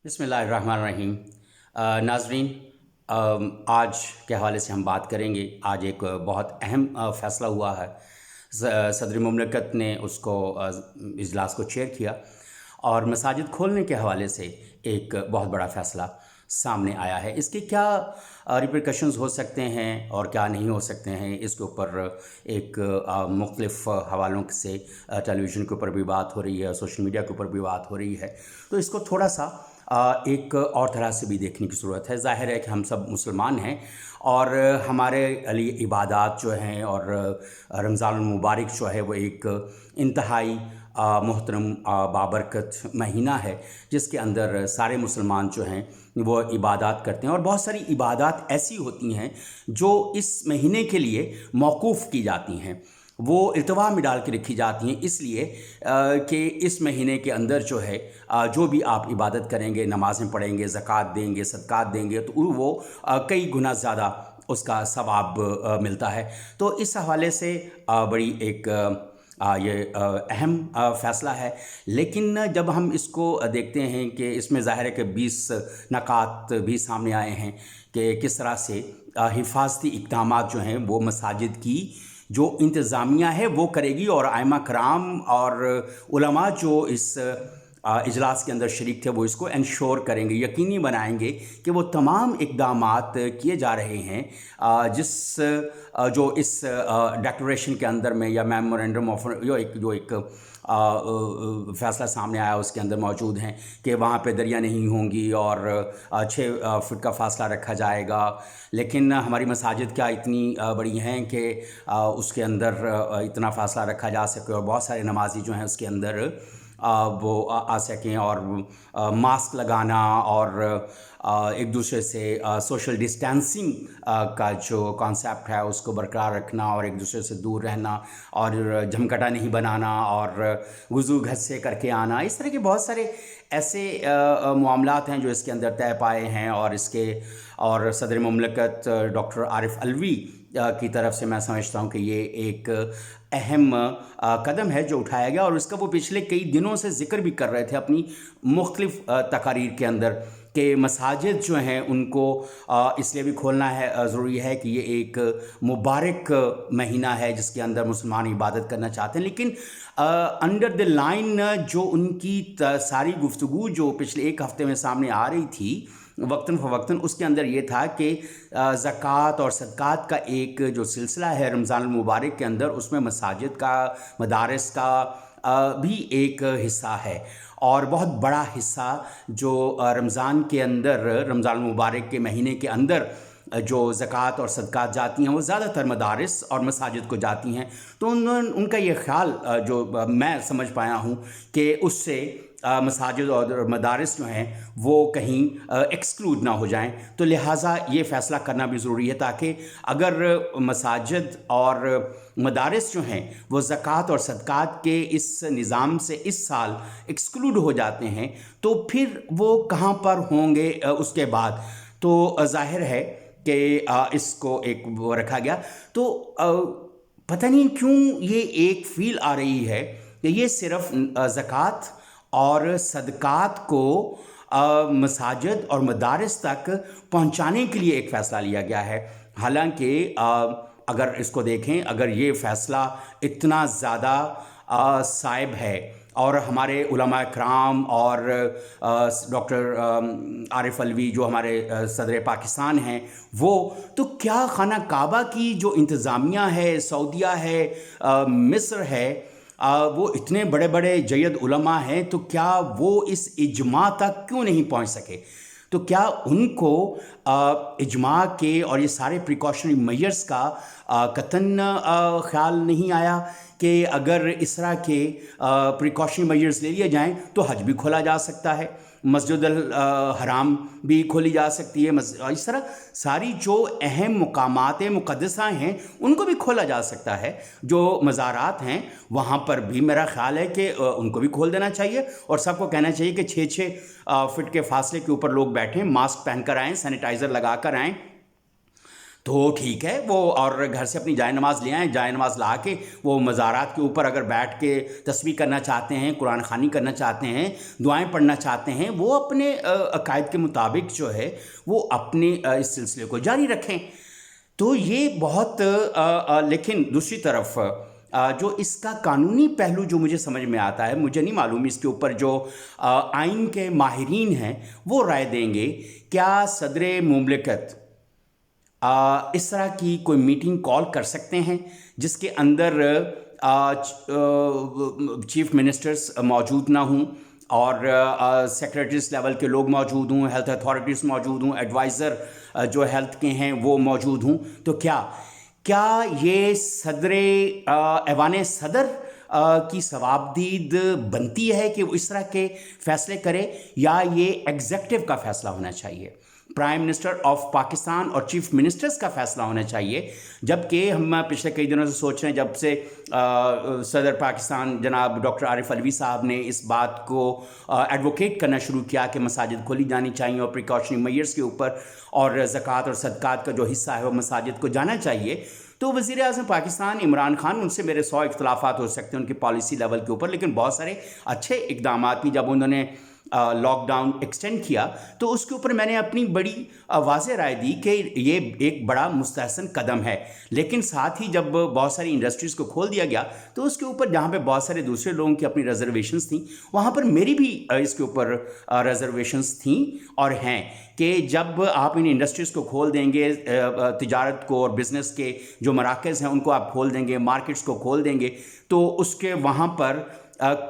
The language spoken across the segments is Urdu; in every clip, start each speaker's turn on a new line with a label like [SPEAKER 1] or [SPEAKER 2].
[SPEAKER 1] بسم اللہ الرحمن الرحیم۔ ناظرین، آج کے حوالے سے ہم بات کریں گے۔ آج ایک بہت اہم فیصلہ ہوا ہے۔ صدر مملکت نے اس کو اجلاس کو چیئر کیا اور مساجد کھولنے کے حوالے سے ایک بہت بڑا فیصلہ سامنے آیا ہے۔ اس کے کیا ریپریکشنز ہو سکتے ہیں اور کیا نہیں ہو سکتے ہیں، اس کے اوپر ایک مختلف حوالوں سے ٹیلی ویژن کے اوپر بھی بات ہو رہی ہے، سوشل میڈیا کے اوپر بھی بات ہو رہی ہے۔ تو اس کو تھوڑا سا ایک اور طرح سے بھی دیکھنے کی ضرورت ہے۔ ظاہر ہے کہ ہم سب مسلمان ہیں اور ہمارے لیے عبادات جو ہیں اور رمضان المبارک جو ہے وہ ایک انتہائی محترم بابرکت مہینہ ہے، جس کے اندر سارے مسلمان جو ہیں وہ عبادات کرتے ہیں، اور بہت ساری عبادات ایسی ہوتی ہیں جو اس مہینے کے لیے موقوف کی جاتی ہیں، وہ التوا میں ڈال کے رکھی جاتی ہیں، اس لیے کہ اس مہینے کے اندر جو ہے جو بھی آپ عبادت کریں گے، نمازیں پڑھیں گے، زکوٰۃ دیں گے، صدقات دیں گے، تو وہ کئی گنا زیادہ اس کا ثواب ملتا ہے۔ تو اس حوالے سے بڑی ایک یہ اہم فیصلہ ہے۔ لیکن جب ہم اس کو دیکھتے ہیں کہ اس میں ظاہر ہے کہ 20 نکات بھی سامنے آئے ہیں کہ کس طرح سے حفاظتی اقدامات جو ہیں وہ مساجد کی جو انتظامیہ ہے وہ کرے گی، اور ائمہ کرام اور علماء جو اس اجلاس کے اندر شریک تھے وہ اس کو انشور کریں گے، یقینی بنائیں گے کہ وہ تمام اقدامات کیے جا رہے ہیں جو اس ڈیکلریشن کے اندر میں یا میمورینڈم آف جو ایک فیصلہ سامنے آیا اس کے اندر موجود ہیں کہ وہاں پہ دریا نہیں ہوں گی اور 6 فٹ کا فاصلہ رکھا جائے گا۔ لیکن ہماری مساجد کیا اتنی بڑی ہیں کہ اس کے اندر اتنا فاصلہ رکھا جا سکے اور بہت سارے نمازی جو ہیں اس کے اندر وہ آ سکیں، اور ماسک لگانا اور ایک دوسرے سے سوشل ڈسٹینسنگ کا جو کانسیپٹ ہے اس کو برقرار رکھنا اور ایک دوسرے سے دور رہنا اور جھمکٹا نہیں بنانا اور وضو گھر سے کر کے آنا، اس طرح کے بہت سارے ایسے معاملات ہیں جو اس کے اندر طے پائے ہیں، اور صدر مملکت ڈاکٹر عارف علوی کی طرف سے میں سمجھتا ہوں کہ یہ ایک اہم قدم ہے جو اٹھایا گیا، اور اس کا وہ پچھلے کئی دنوں سے ذکر بھی کر رہے تھے اپنی مختلف تقاریر کے اندر کہ مساجد جو ہیں ان کو اس لیے بھی کھولنا ہے، ضروری ہے کہ یہ ایک مبارک مہینہ ہے جس کے اندر مسلمان عبادت کرنا چاہتے ہیں۔ لیکن انڈر دی لائن جو ان کی ساری گفتگو جو پچھلے ایک ہفتے میں سامنے آ رہی تھی وقتاً فوقتاً، اس کے اندر یہ تھا کہ زکوٰۃ اور صدقات کا ایک جو سلسلہ ہے رمضان المبارک کے اندر، اس میں مساجد کا، مدارس کا بھی ایک حصہ ہے، اور بہت بڑا حصہ جو رمضان کے اندر، رمضان المبارک کے مہینے کے اندر جو زکوٰۃ اور صدقات جاتی ہیں وہ زیادہ تر مدارس اور مساجد کو جاتی ہیں۔ تو ان کا یہ خیال جو میں سمجھ پایا ہوں کہ اس سے مساجد اور مدارس جو ہیں وہ کہیں ایکسکلوڈ نہ ہو جائیں، تو لہٰذا یہ فیصلہ کرنا بھی ضروری ہے تاکہ اگر مساجد اور مدارس جو ہیں وہ زکوٰۃ اور صدقات کے اس نظام سے اس سال ایکسکلوڈ ہو جاتے ہیں تو پھر وہ کہاں پر ہوں گے اس کے بعد۔ تو ظاہر ہے کہ اس کو ایک وہ رکھا گیا۔ تو پتہ نہیں کیوں یہ ایک فیل آ رہی ہے کہ یہ صرف زکوٰۃ اور صدقات کو مساجد اور مدارس تک پہنچانے کے لیے ایک فیصلہ لیا گیا ہے، حالانکہ اگر اس کو دیکھیں، اگر یہ فیصلہ اتنا زیادہ صائب ہے اور ہمارے علماء کرام اور ڈاکٹر عارف علوی جو ہمارے صدر پاکستان ہیں وہ تو کیا خانہ کعبہ کی جو انتظامیہ ہے، سعودیہ ہے، مصر ہے، وہ اتنے بڑے بڑے جید علماء ہیں، تو کیا وہ اس اجماع تک کیوں نہیں پہنچ سکے؟ تو کیا ان کو اجماع کے اور یہ سارے پریکاشنری میئرز کا قطعاً خیال نہیں آیا کہ اگر اس طرح کے پریکاشنری میئرز لے لیے جائیں تو حج بھی کھولا جا سکتا ہے، مسجد الحرام بھی کھولی جا سکتی ہے، اس طرح ساری جو اہم مقامات مقدسہ ہیں ان کو بھی کھولا جا سکتا ہے، جو مزارات ہیں وہاں پر بھی میرا خیال ہے کہ ان کو بھی کھول دینا چاہیے، اور سب کو کہنا چاہیے کہ 6 فٹ کے فاصلے کے اوپر لوگ بیٹھیں، ماسک پہن کر آئیں، سینیٹائزر لگا کر آئیں۔ تو ٹھیک ہے وہ، اور گھر سے اپنی جائے نماز لے آئیں، جائے نماز لا کے وہ مزارات کے اوپر اگر بیٹھ کے تسبیح کرنا چاہتے ہیں، قرآن خوانی کرنا چاہتے ہیں، دعائیں پڑھنا چاہتے ہیں، وہ اپنے عقائد کے مطابق جو ہے وہ اپنے اس سلسلے کو جاری رکھیں۔ تو یہ بہت لیکن دوسری طرف جو اس کا قانونی پہلو جو مجھے سمجھ میں آتا ہے، مجھے نہیں معلوم اس کے اوپر جو آئین کے ماہرین ہیں وہ رائے دیں گے، کیا صدر مملکت اس طرح کی کوئی میٹنگ کال کر سکتے ہیں جس کے اندر چیف منسٹرز موجود نہ ہوں اور سیکریٹریز لیول کے لوگ موجود ہوں، ہیلتھ اتھارٹیز موجود ہوں، ایڈوائزر جو ہیلتھ کے ہیں وہ موجود ہوں؟ تو کیا یہ صدر ایوان صدر کی ثوابدید بنتی ہے کہ وہ اس طرح کے فیصلے کرے، یا یہ ایگزیکٹو کا فیصلہ ہونا چاہیے، پرائم منسٹر آف پاکستان اور چیف منسٹرز کا فیصلہ ہونا چاہیے؟ جبکہ ہم پچھلے کئی دنوں سے سوچ رہے ہیں، جب سے صدر پاکستان جناب ڈاکٹر عارف علوی صاحب نے اس بات کو ایڈوکیٹ کرنا شروع کیا کہ مساجد کھولی جانی چاہیے اور پریکاشنری میئرز کے اوپر، اور زکوٰۃ اور صدقات کا جو حصہ ہے وہ مساجد کو جانا چاہیے، تو وزیر اعظم پاکستان عمران خان، ان سے میرے 100 اختلافات ہو سکتے ہیں ان کی پالیسی لیول کے اوپر، لیکن بہت سارے اچھے اقدامات بھی جب انہوں نے لاک ڈاؤن ایکسٹینڈ کیا تو اس کے اوپر میں نے اپنی بڑی واضح رائے دی کہ یہ ایک بڑا مستحسن قدم ہے، لیکن ساتھ ہی جب بہت ساری انڈسٹریز کو کھول دیا گیا تو اس کے اوپر جہاں پہ بہت سارے دوسرے لوگوں کی اپنی ریزرویشنز تھیں، وہاں پر میری بھی اس کے اوپر ریزرویشنز تھیں اور ہیں کہ جب آپ ان انڈسٹریز کو کھول دیں گے، تجارت کو اور بزنس کے جو مراکز ہیں ان کو آپ کھول دیں گے، مارکیٹس کو کھول دیں گے، تو اس کے وہاں پر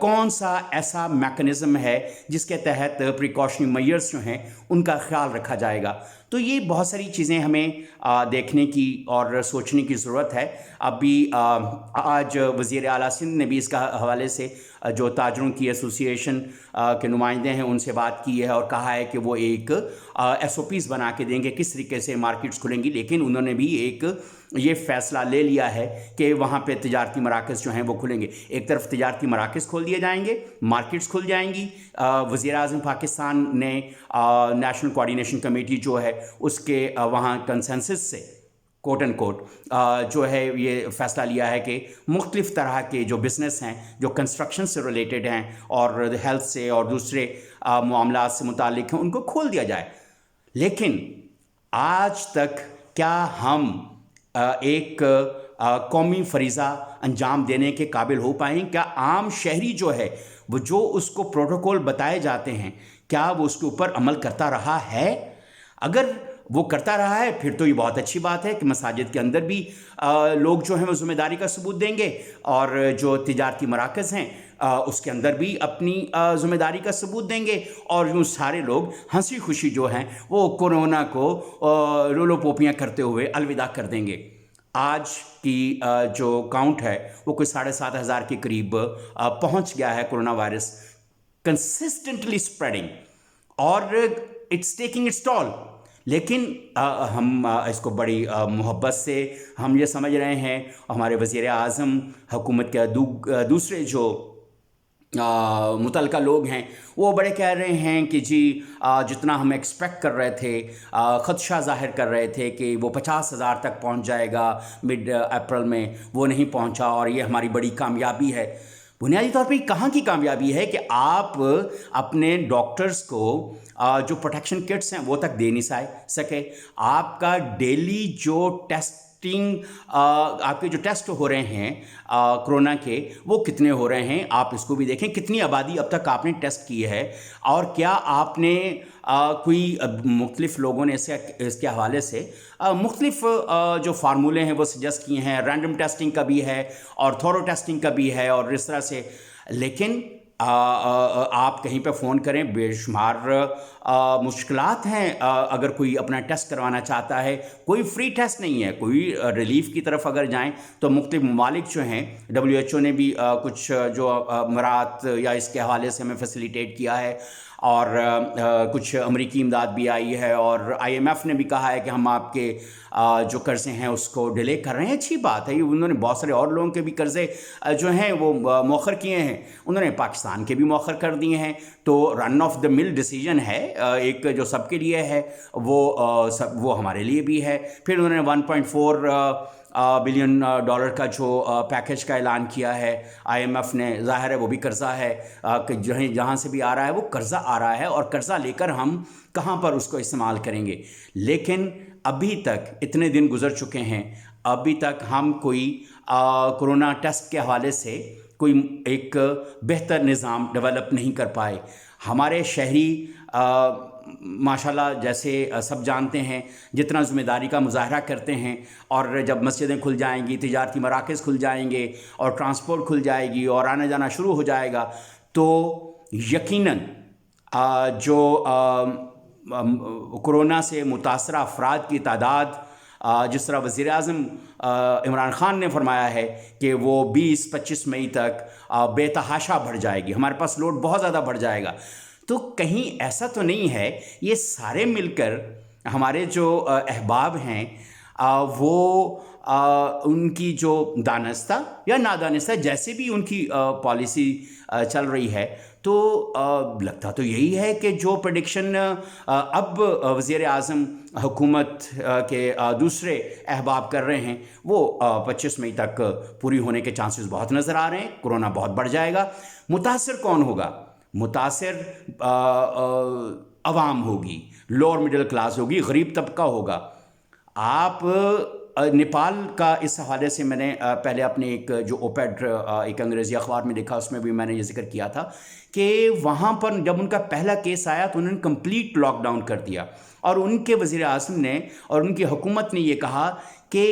[SPEAKER 1] کون سا ایسا میکنزم ہے جس کے تحت پریکاشنری میئرز جو ہیں ان کا خیال رکھا جائے گا؟ تو یہ بہت ساری چیزیں ہمیں دیکھنے کی اور سوچنے کی ضرورت ہے۔ ابھی آج وزیر اعلیٰ سندھ نے بھی اس کا حوالے سے جو تاجروں کی ایسوسی ایشن کے نمائندے ہیں ان سے بات کی ہے اور کہا ہے کہ وہ ایک ایس او پیز بنا کے دیں گے کس طریقے سے مارکیٹس کھلیں گی، لیکن انہوں نے بھی ایک یہ فیصلہ لے لیا ہے کہ وہاں پہ تجارتی مراکز جو ہیں وہ کھلیں گے۔ ایک طرف تجارتی مراکز کھول دیے جائیں گے، مارکیٹس کھل جائیں گی۔ وزیر اعظم پاکستان نے نیشنل کوآرڈینیشن کمیٹی جو ہے اس کے وہاں کنسنسس سے کوٹ اینڈ کوٹ جو ہے یہ فیصلہ لیا ہے کہ مختلف طرح کے جو بزنس ہیں جو کنسٹرکشن سے ریلیٹڈ ہیں اور ہیلتھ سے اور دوسرے معاملات سے متعلق ہیں ان کو کھول دیا جائے۔ لیکن آج تک کیا ہم ایک قومی فریضہ انجام دینے کے قابل ہو پائیں؟ کیا عام شہری جو ہے وہ جو اس کو پروٹوکول بتائے جاتے ہیں کیا وہ اس کے اوپر عمل کرتا رہا ہے؟ اگر وہ کرتا رہا ہے پھر تو یہ بہت اچھی بات ہے کہ مساجد کے اندر بھی لوگ جو ہیں وہ ذمہ داری کا ثبوت دیں گے، اور جو تجارتی مراکز ہیں اس کے اندر بھی اپنی ذمہ داری کا ثبوت دیں گے، اور یوں سارے لوگ ہنسی خوشی جو ہیں وہ کورونا کو رولو پوپیاں کرتے ہوئے الوداع کر دیں گے۔ آج کی جو کاؤنٹ ہے وہ کوئی 7,500 کے قریب پہنچ گیا ہے کورونا وائرس کنسسٹنٹلی اسپریڈنگ، اور اٹس ٹیکنگ اٹس ٹول۔ لیکن ہم اس کو بڑی محبت سے ہم یہ سمجھ رہے ہیں، ہمارے وزیر اعظم، حکومت کے دوسرے جو متعلقہ لوگ ہیں وہ بڑے کہہ رہے ہیں کہ جی جتنا ہم ایکسپیکٹ کر رہے تھے، خدشہ ظاہر کر رہے تھے کہ وہ 50,000 تک پہنچ جائے گا مڈ اپریل میں، وہ نہیں پہنچا اور یہ ہماری بڑی کامیابی ہے۔ بنیادی طور پہ کہاں کی کامیابی ہے کہ آپ اپنے ڈاکٹرز کو جو پروٹیکشن کٹس ہیں وہ تک دے نہیں سکے، آپ کا ڈیلی جو آپ کے جو ٹیسٹ ہو رہے ہیں کرونا کے وہ کتنے ہو رہے ہیں، آپ اس کو بھی دیکھیں، کتنی آبادی اب تک آپ نے ٹیسٹ کی ہے، اور کیا آپ نے کوئی مختلف لوگوں نے اس کے حوالے سے مختلف جو فارمولے ہیں وہ سجیسٹ کیے ہیں، رینڈم ٹیسٹنگ کا بھی ہے اور تھورو ٹیسٹنگ کا بھی ہے اور اس طرح سے، لیکن آپ کہیں پہ فون کریں، بے شمار مشکلات ہیں اگر کوئی اپنا ٹیسٹ کروانا چاہتا ہے، کوئی فری ٹیسٹ نہیں ہے، کوئی ریلیف کی طرف اگر جائیں تو مختلف ممالک جو ہیں WHO نے بھی کچھ جو مراعات یا اس کے حوالے سے ہمیں فیسیلیٹیٹ کیا ہے، اور کچھ امریکی امداد بھی آئی ہے، اور IMF نے بھی کہا ہے کہ ہم آپ کے جو قرضے ہیں اس کو ڈیلے کر رہے ہیں. اچھی بات ہے. انہوں نے بہت سارے اور لوگوں کے بھی قرضے جو ہیں وہ مؤخر کیے ہیں، انہوں نے پاکستان کے بھی مؤخر کر دیے ہیں. تو رن آف دا مل ڈیسیجن ہے ایک جو سب کے لیے ہے، وہ ہمارے لیے بھی ہے. پھر انہوں نے 1.4 بلین ڈالر کا جو پیکیج کا اعلان کیا ہے IMF نے. ظاہر ہے وہ بھی قرضہ ہے کہ جہاں سے بھی آ رہا ہے وہ قرضہ آ رہا ہے، اور قرضہ لے کر ہم کہاں پر اس کو استعمال کریں گے. لیکن ابھی تک اتنے دن گزر چکے ہیں، ابھی تک ہم کوئی کرونا ٹیسٹ کے حوالے سے کوئی ایک بہتر نظام ڈیولپ نہیں کر پائے. ہمارے شہری ماشاءاللہ جیسے سب جانتے ہیں جتنا ذمہ داری کا مظاہرہ کرتے ہیں، اور جب مسجدیں کھل جائیں گی، تجارتی مراکز کھل جائیں گے، اور ٹرانسپورٹ کھل جائے گی، اور آنا جانا شروع ہو جائے گا، تو یقیناً جو کرونا سے متاثرہ افراد کی تعداد، جس طرح وزیر اعظم عمران خان نے فرمایا ہے کہ وہ 20-25 مئی تک بے تحاشا بڑھ جائے گی، ہمارے پاس لوڈ بہت زیادہ بڑھ جائے گا. تو کہیں ایسا تو نہیں ہے یہ سارے مل کر ہمارے جو احباب ہیں وہ ان کی جو دانستہ یا نادانستہ جیسے بھی ان کی پالیسی چل رہی ہے، تو لگتا تو یہی ہے کہ جو پریڈکشن اب وزیر اعظم حکومت کے دوسرے احباب کر رہے ہیں وہ 25 مئی تک پوری ہونے کے چانسز بہت نظر آ رہے ہیں. کرونا بہت بڑھ جائے گا. متاثر کون ہوگا؟ متاثر عوام ہوگی، لوور مڈل کلاس ہوگی، غریب طبقہ ہوگا. آپ نیپال کا اس حوالے سے میں نے پہلے اپنے ایک جو اوپیڈ ایک انگریزی اخبار میں لکھا، اس میں بھی میں نے یہ ذکر کیا تھا کہ وہاں پر جب ان کا پہلا کیس آیا تو انہوں نے کمپلیٹ لاک ڈاؤن کر دیا، اور ان کے وزیر اعظم نے اور ان کی حکومت نے یہ کہا کہ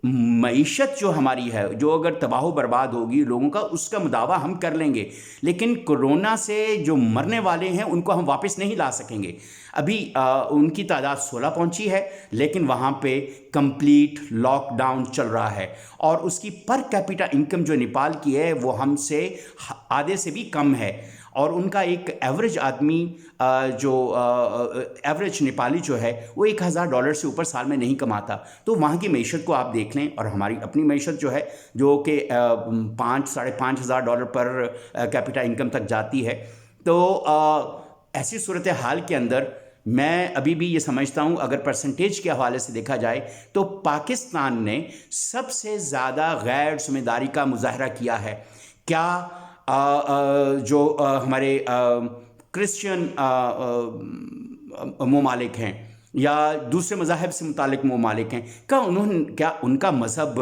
[SPEAKER 1] معیشت جو ہماری ہے، جو اگر تباہ و برباد ہوگی لوگوں کا، اس کا مداوع ہم کر لیں گے، لیکن کرونا سے جو مرنے والے ہیں ان کو ہم واپس نہیں لا سکیں گے. ابھی ان کی تعداد 16 پہنچی ہے، لیکن وہاں پہ کمپلیٹ لاک ڈاؤن چل رہا ہے، اور اس کی پر کیپیٹا انکم جو نیپال کی ہے وہ ہم سے آدھے سے بھی کم ہے. اور ان کا ایک ایوریج آدمی جو ایوریج نیپالی جو ہے وہ $1,000 سے اوپر سال میں نہیں کماتا. تو وہاں کی معیشت کو آپ دیکھ لیں، اور ہماری اپنی معیشت جو ہے جو کہ $5,000-5,500 پر کیپیٹا انکم تک جاتی ہے. تو ایسی صورتحال کے اندر میں ابھی بھی یہ سمجھتا ہوں اگر پرسنٹیج کے حوالے سے دیکھا جائے تو پاکستان نے سب سے زیادہ غیر ذمہ داری کا مظاہرہ کیا ہے. کیا جو ہمارے کرسچن ممالک ہیں یا دوسرے مذاہب سے متعلق ممالک ہیں، کیا ان کا مذہب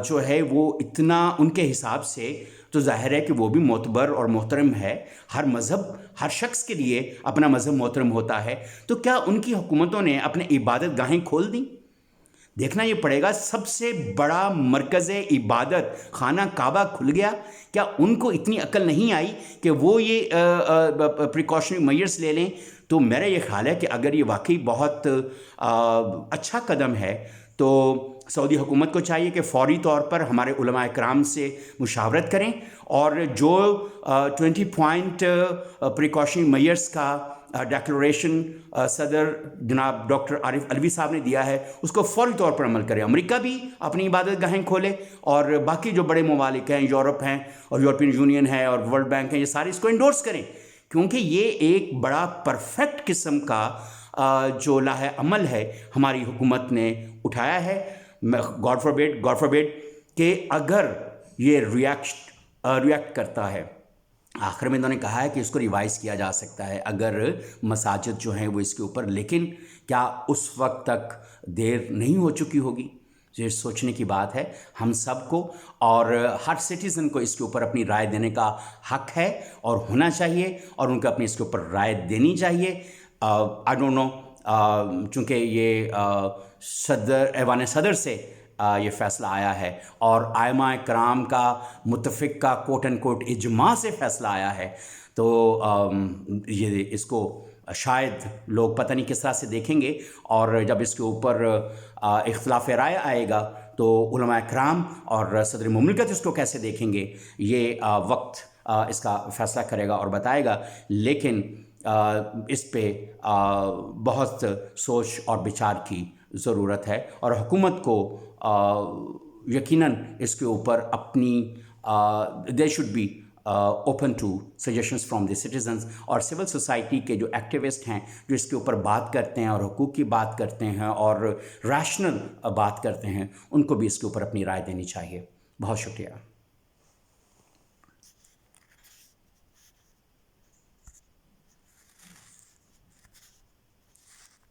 [SPEAKER 1] جو ہے وہ اتنا ان کے حساب سے تو ظاہر ہے کہ وہ بھی معتبر اور محترم ہے. ہر مذہب ہر شخص کے لیے اپنا مذہب محترم ہوتا ہے. تو کیا ان کی حکومتوں نے اپنے عبادت گاہیں کھول دیں؟ دیکھنا یہ پڑے گا. سب سے بڑا مرکز عبادت خانہ کعبہ کھل گیا، کیا ان کو اتنی عقل نہیں آئی کہ وہ یہ پریکاشنری میئرز لے لیں؟ تو میرا یہ خیال ہے کہ اگر یہ واقعی بہت اچھا قدم ہے تو سعودی حکومت کو چاہیے کہ فوری طور پر ہمارے علماء کرام سے مشاورت کریں، اور جو 20 پوائنٹ پریکاشنری میئرز کا ڈیکلریشن صدر جناب ڈاکٹر عارف علوی صاحب نے دیا ہے اس کو فوری طور پر عمل کریں. امریکہ بھی اپنی عبادت گاہیں کھولے، اور باقی جو بڑے ممالک ہیں، یورپ ہیں اور یورپین یونین ہے اور ورلڈ بینک ہیں، یہ سارے اس کو انڈورس کریں، کیونکہ یہ ایک بڑا پرفیکٹ قسم کا جو لاہ عمل ہے ہماری حکومت نے اٹھایا ہے. گاڈ فوربیڈ کہ اگر یہ ریاکٹ کرتا ہے. آخر میں انہوں نے کہا ہے کہ اس کو ریوائز کیا جا سکتا ہے اگر مساجد جو ہیں وہ اس کے اوپر، لیکن کیا اس وقت تک دیر نہیں ہو چکی ہوگی؟ یہ سوچنے کی بات ہے ہم سب کو، اور ہر سٹیزن کو اس کے اوپر اپنی رائے دینے کا حق ہے اور ہونا چاہیے، اور ان کو اپنی اس کے اوپر رائے دینی چاہیے. آئی ڈونٹ نو، چونکہ یہ ایوان صدر سے یہ فیصلہ آیا ہے اور ائمہ کرام کا متفق کا کوٹ اینڈ کوٹ اجماع سے فیصلہ آیا ہے، تو یہ اس کو شاید لوگ پتہ نہیں کس طرح سے دیکھیں گے، اور جب اس کے اوپر اختلاف رائے آئے گا تو علماء کرام اور صدر مملکت اس کو کیسے دیکھیں گے، یہ وقت اس کا فیصلہ کرے گا اور بتائے گا. لیکن اس پہ بہت سوچ اور بچار کی ضرورت ہے، اور حکومت کو یقیناً اس کے اوپر اپنی they should be open to suggestions from the citizens, اور سول سوسائٹی کے جو ایکٹیوسٹ ہیں جو اس کے اوپر بات کرتے ہیں اور حقوق کی بات کرتے ہیں اور ریشنل بات کرتے ہیں، ان کو بھی اس کے اوپر اپنی رائے دینی چاہیے۔ بہت شکریہ۔